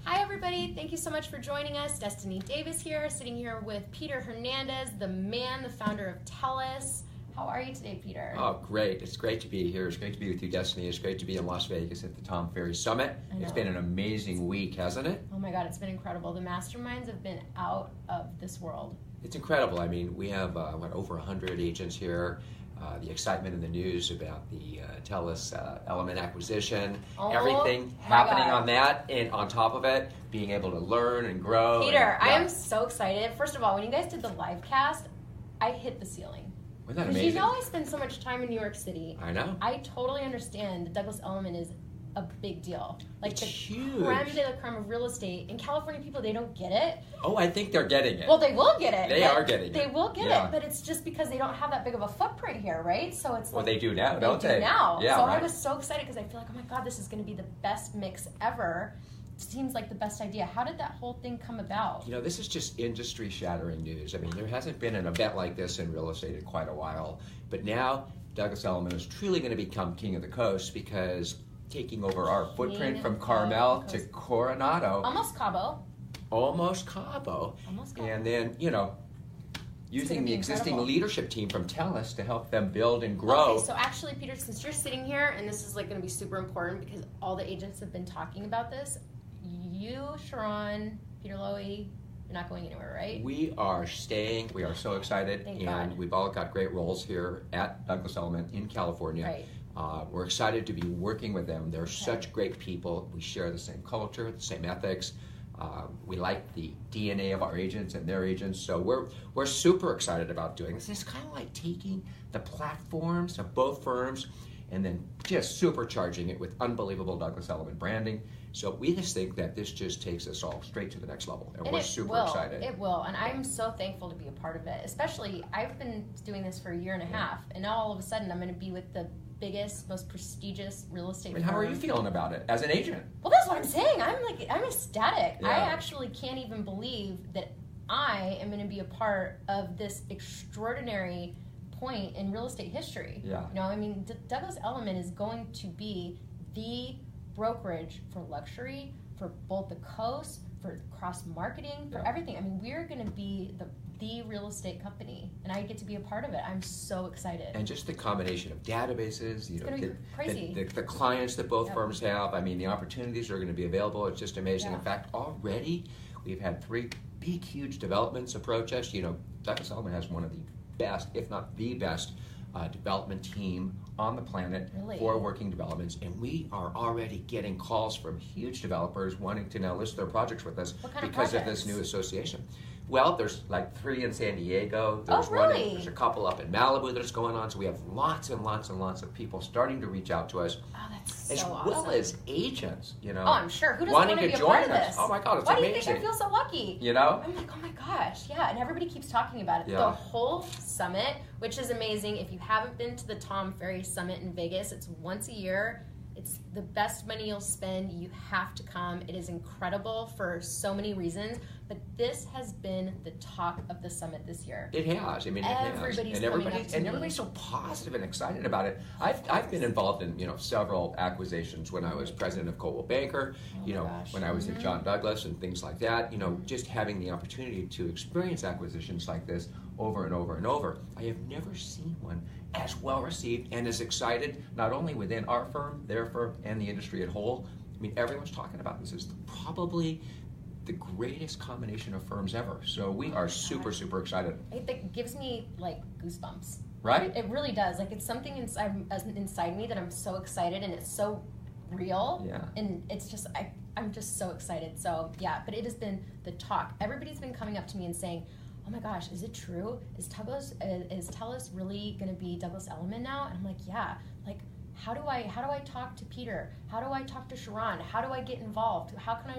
Hi everybody, thank you so much for joining us. Destiny Davis here, sitting here with Peter Hernandez, the man, the founder of Telus. How are you today, Peter? Oh, great. It's great to be here. It's great to be with you, Destiny. It's great to be in Las Vegas at the Ferry Summit. It's been an amazing week, hasn't it? Oh my God, it's been incredible. The masterminds have been out of this world. It's incredible. I mean, we have, over 100 agents here. The excitement in the news about the Telus Elliman acquisition, everything happening on that, and on top of it, being able to learn and grow. Peter, I am so excited. First of all, when you guys did the live cast, I hit the ceiling. Wasn't that amazing? You know I spend so much time in New York City. I know. I totally understand that Douglas Elliman is a big deal. Like it's the huge. Creme de la creme of real estate. In California, people, they don't get it. Oh, I think they're getting it. Well, they will get it. They are getting it. They will get it, but it's just because they don't have that big of a footprint here, right? So it's well, they do now, don't they? Now. Yeah, so right. I was so excited because I feel like, oh my God, this is going to be the best mix ever. It seems like the best idea. How did that whole thing come about? You know, this is just industry-shattering news. I mean, there hasn't been an event like this in real estate in quite a while. But now, Douglas Elliman is truly going to become king of the coast because taking over our footprint from Carmel to Coronado. Almost Cabo. Almost Cabo. And then, you know, using the existing leadership team from Telus to help them build and grow. Okay, so actually, Peter, since you're sitting here, and this is like going to be super important because all the agents have been talking about this, you, Sharon, Peter Lowy, you're not going anywhere, right? We are staying. We are so excited. Thank God. We've all got great roles here at Douglas Elliman in California. Right. We're excited to be working with them. They're such great people. We share the same culture, the same ethics. We like the DNA of our agents and their agents, so we're super excited about doing this. It's kind of like taking the platforms of both firms and then just supercharging it with unbelievable Douglas Elliman branding. So we just think that this just takes us all straight to the next level, and we're super excited. It will, and I'm so thankful to be a part of it. Especially, I've been doing this for a year and a half, and now all of a sudden I'm going to be with the biggest, most prestigious real estate firm. How are you feeling about it as an agent? Well, that's what I'm saying. I'm ecstatic. Yeah. I actually can't even believe that I am going to be a part of this extraordinary point in real estate history. Yeah. You know, I mean, Douglas Elliman is going to be the brokerage for luxury, for both the coast, for cross marketing, for everything. I mean, we're going to be the real estate company, and I get to be a part of it. I'm so excited. And just the combination of databases, you know, crazy. The clients that both firms have. I mean, the opportunities are going to be available. It's just amazing. In fact, already we've had 3 big, huge developments approach us. You know, Douglas Elliman has one of the best, if not the best, development team on the planet for working developments, and we are already getting calls from huge developers wanting to now list their projects with us because of this new association. Well, there's like 3 in San Diego. There's there's a couple up in Malibu that's going on. So we have lots and lots and lots of people starting to reach out to us. Oh, that's as so well awesome. as agents, you know. Oh, I'm sure. Who doesn't wanting want to to be a part join of us. this? Oh my God, it's Why amazing. do you think I feel so lucky? You know? I'm like, oh my gosh, yeah. And everybody keeps talking about it. Yeah. The whole summit, which is amazing. If you haven't been to the Ferry Summit in Vegas, it's once a year. It's the best money you'll spend. You have to come. It is incredible for so many reasons. But this has been the talk of the summit this year. It has. I mean, everybody's so positive and excited about it. I've been involved in several acquisitions when I was president of Coldwell Banker. When I was at John Douglas and things like that. Just having the opportunity to experience acquisitions like this over and over and over. I have never seen one as well received and as excited, not only within our firm, their firm, and the industry at whole. I mean, everyone's talking about this as probably the greatest combination of firms ever. So we are super, super excited. It gives me like goosebumps. Right? It really does. Like, it's something inside me that I'm so excited, and it's so real. Yeah. And it's just, I'm just so excited. So yeah, but it has been the talk. Everybody's been coming up to me and saying, oh my gosh, is it true? Is Telus really going to be Douglas Elliman now? And I'm like, yeah. Like, how do I talk to Peter? How do I talk to Sharon? How do I get involved? How can I,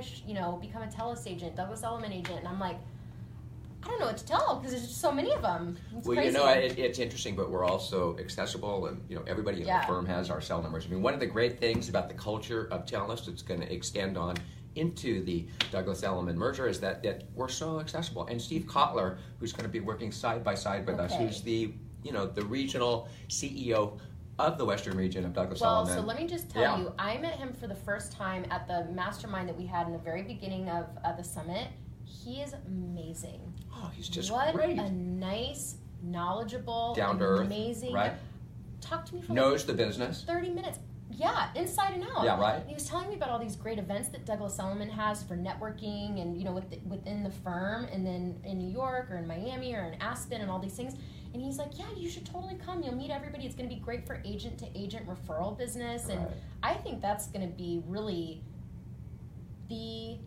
become a Telus agent, Douglas Elliman agent? And I'm like, I don't know what to tell because there's just so many of them. It's crazy. It's interesting, but we're also accessible, and everybody in the firm has our cell numbers. I mean, one of the great things about the culture of Telus that's going to extend on into the Douglas Elliman merger is that we're so accessible. And Steve Kotler, who's going to be working side by side with us, who's the regional CEO of the Western region of Douglas Well, Elliman. so let me just tell you, I met him for the first time at the mastermind that we had in the very beginning of the summit. He is amazing. Oh, he's just great. What a nice, knowledgeable, down to earth, amazing. right? Talk to me for knows the business. 30 minutes. Yeah, inside and out. Yeah, right. And he was telling me about all these great events that Douglas Elliman has for networking and, within the firm, and then in New York or in Miami or in Aspen and all these things. And he's like, yeah, you should totally come. You'll meet everybody. It's going to be great for agent-to-agent referral business. And I think that's going to be really the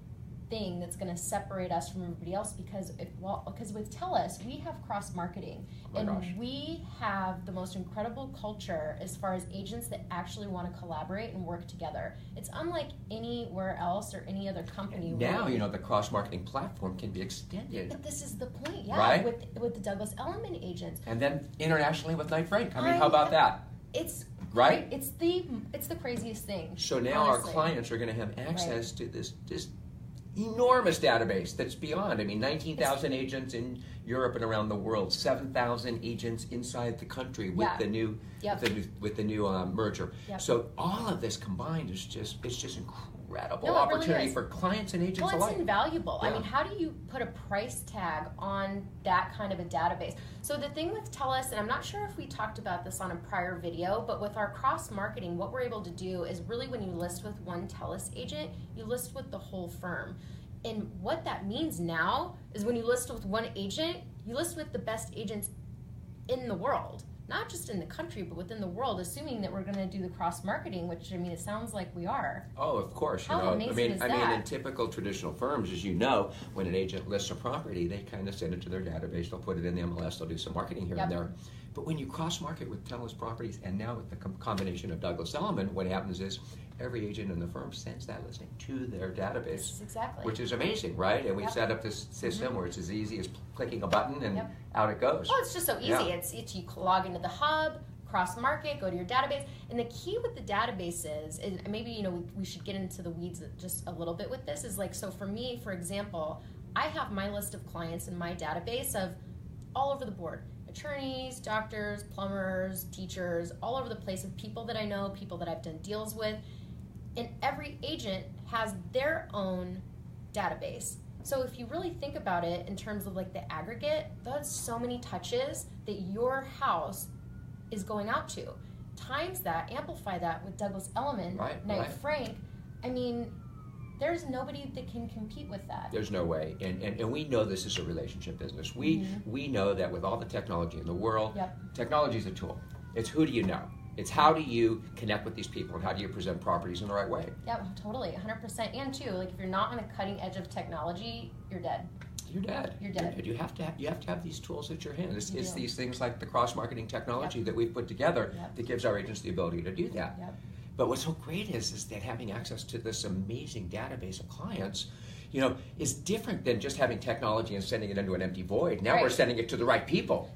thing that's going to separate us from everybody else, because with Telus we have cross marketing, we have the most incredible culture as far as agents that actually want to collaborate and work together. It's unlike anywhere else or any other company. Now the cross marketing platform can be extended. But this is the point, with the Douglas Elliman agents, and then internationally with Knight Frank. I mean, how about that? It's right. It's the craziest thing. So now honestly. Our clients are going to have access to this enormous database that's beyond. I mean, 19,000 agents in Europe and around the world, 7,000 agents inside the country with the new merger. Yep. So all of this combined is just incredible No, opportunity really for clients and agents alike. alike. It's invaluable. Yeah. I mean, how do you put a price tag on that kind of a database? So the thing with Telus, and I'm not sure if we talked about this on a prior video, but with our cross-marketing, what we're able to do is really when you list with one Telus agent, you list with the whole firm. And what that means now is when you list with one agent, you list with the best agents in the world. Not just in the country, but within the world, assuming that we're going to do the cross-marketing, which, I mean, it sounds like we are. Oh, of course. How amazing is that? I mean, in typical traditional firms, as you know, when an agent lists a property, they kind of send it to their database. They'll put it in the MLS. They'll do some marketing here and there. But when you cross-market with Telus Properties, and now with the combination of Douglas Elliman, what happens is every agent in the firm sends that listing to their database. Exactly. Which is amazing, right? And we've set up this system where it's as easy as clicking a button and out it goes. Oh, it's just so easy. Yeah. It's you log into the hub, cross-market, go to your database. And the key with the database is maybe, we should get into the weeds just a little bit with this, is like, so for me, for example, I have my list of clients in my database of all over the board. Attorneys, doctors, plumbers, teachers, all over the place, of people that I know, people that I've done deals with. And every agent has their own database. So if you really think about it in terms of like the aggregate, that's so many touches that your house is going out to. Times that, amplify that with Douglas Elliman, Knight Frank. I mean, there's nobody that can compete with that. There's no way. And we know this is a relationship business. We know that with all the technology in the world, technology is a tool. It's who do you know? It's how do you connect with these people, and how do you present properties in the right way? Yeah, totally, 100%. And too, like if you're not on a cutting edge of technology, you're dead. You're dead. You're dead. You have to have these tools at your hand. It's these things like the cross-marketing technology that we've put together that gives our agents the ability to do that. But what's so great is that having access to this amazing database of clients, is different than just having technology and sending it into an empty void. Now we're sending it to the right people.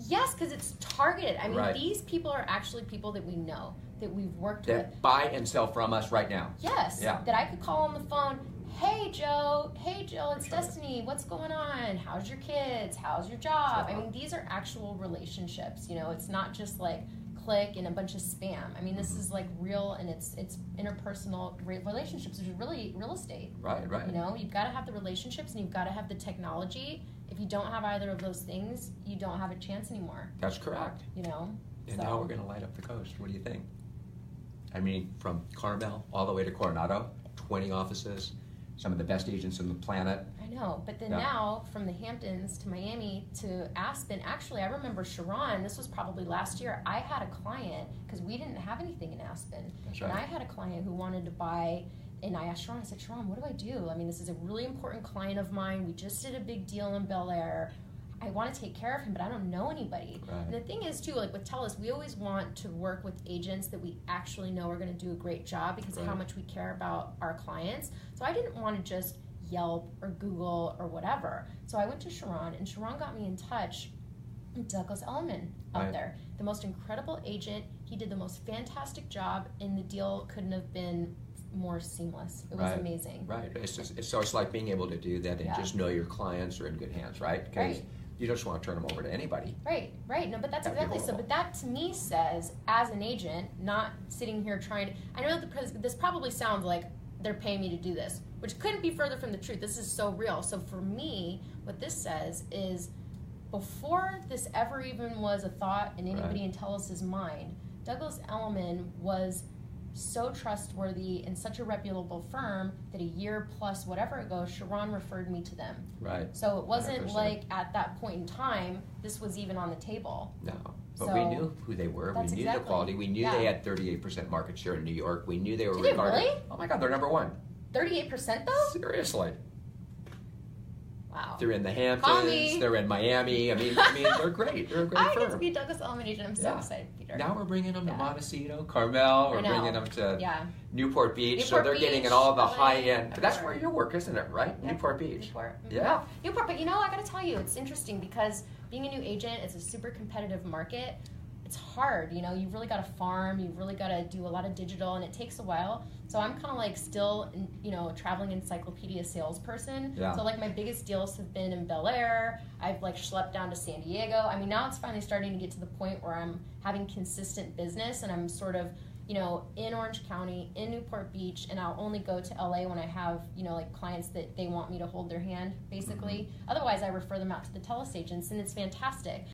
Yes, because it's targeted. I mean, these people are actually people that we know, that we've worked with. That buy and sell from us right now. Yes. Yeah. That I could call on the phone. Hey, Joe. Hey, Jill. It's Destiny. What's going on? How's your kids? How's your job? I mean, these are actual relationships. It's not just like click and a bunch of spam. I mean, this is like real, and it's interpersonal relationships, which is really real estate. Right. You've got to have the relationships, and you've got to have the technology. If you don't have either of those things, you don't have a chance anymore. That's correct. And now we're going to light up the coast. What do you think? I mean, from Carmel all the way to Coronado, 20 offices, some of the best agents on the planet. I know, but then now from the Hamptons to Miami to Aspen, actually I remember Sharon, this was probably last year, I had a client, because we didn't have anything in Aspen. That's right. And I had a client who wanted to buy. And I asked Sharon, I said, Sharon, what do I do? I mean, this is a really important client of mine. We just did a big deal in Bel Air. I want to take care of him, but I don't know anybody. And the thing is, too, like with Telus, we always want to work with agents that we actually know are going to do a great job because of how much we care about our clients. So I didn't want to just Yelp or Google or whatever. So I went to Sharon, and Sharon got me in touch with Douglas Elliman out there. The most incredible agent. He did the most fantastic job, and the deal couldn't have been more seamless. It was amazing. It's like being able to do that and just know your clients are in good hands, right? Because You just want to turn them over to anybody. Right. No, but that's That'd be exactly so. horrible. But that to me says, as an agent, not sitting here trying to. I know that this probably sounds like they're paying me to do this, which couldn't be further from the truth. This is so real. So for me, what this says is, before this ever even was a thought in anybody in Telus's mind, Douglas Elliman was so trustworthy and such a reputable firm that a year plus whatever ago, Sharon referred me to them. Right. So it wasn't 100%. like at that point in time this was even on the table. No. But So, we knew who they were. We that's knew exactly- the quality. We knew yeah. they had 38% market share in New York. We knew they were Did they regarded. really? Oh my God, they're number one. 38% though? Seriously. Wow. They're in the Call Hamptons. me. They're in Miami. I mean, they're great. They're a great I firm. get to be Douglas Elliman agent. I'm so Yeah. excited, Peter. Now we're bringing them to Yeah. Montecito, Carmel. We're I know. bringing them to Yeah. Newport Beach. so Newport they're getting Beach, in all the LA, high end. But that's everywhere. where your work, isn't it? Right? Yeah. Newport Beach. Newport. Yeah. Newport, but I got to tell you, it's interesting because being a new agent, it's a super competitive market. It's hard, you've really got to farm, you've really got to do a lot of digital, and it takes a while. So I'm kind of like still, traveling encyclopedia salesperson. Yeah. So like my biggest deals have been in Bel Air. I've like schlepped down to San Diego. I mean, now it's finally starting to get to the point where I'm having consistent business, and I'm sort of, in Orange County, in Newport Beach, and I'll only go to LA when I have, like clients that they want me to hold their hand, basically. Otherwise, I refer them out to the Telus agents, and it's fantastic.